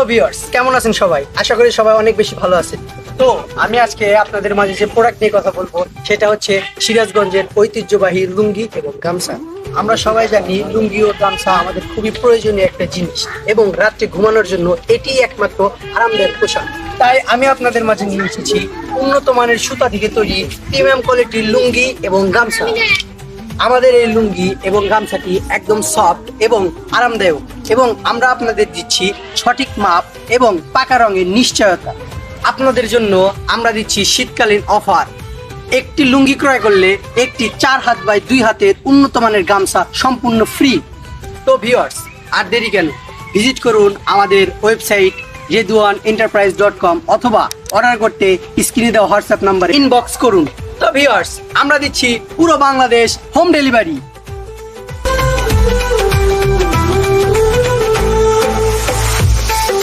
Viewers, কেমন আছেন সবাই? আশা করি সবাই অনেক বেশি ভালো আছেন। তো আমি আজকে আপনাদের মাঝে যে প্রোডাক্ট নিয়ে কথা বলবো সেটা হচ্ছে সিরাজগঞ্জের ঐতিহ্যবাহী লুঙ্গি এবং গামছা। আমরা সবাই জানি লুঙ্গি ও গামছা আমাদের খুবই প্রয়োজনীয় একটা জিনিস এবং রাত্রে ঘুমানোর জন্য এটি একমাত্র আরামদায়ক পোশাক। তাই আমি আপনাদের মাঝে নিয়ে এসেছি উন্নত মানের সুতা থেকে তৈরি প্রিমিয়াম কোয়ালিটির লুঙ্গি এবং গামছা। আমাদের এই লুঙ্গি এবং গামছাটি একদম সফট এবং আরামদায়ক এবং আমরা আপনাদের দিচ্ছি সঠিক মাপ এবং পাকা রঙের নিশ্চয়তা। আপনাদের জন্য আমরা দিচ্ছি শীতকালীন অফার। একটি লুঙ্গি ক্রয় করলে একটি 4 হাত বাই 2 হাতের উন্নত মানের গামছা সম্পূর্ণ ফ্রি। তো ভিউয়ার্স, আর দেরি কেন, ভিজিট করুন আমাদের ওয়েবসাইট redwanenterprise.com অথবা অর্ডার করতে স্ক্রিনে দেওয়া হোয়াটসঅ্যাপ নাম্বার ইনবক্স করুন। তো ভিউয়ার্স, আমরা দিচ্ছি পুরো বাংলাদেশ হোম ডেলিভারি।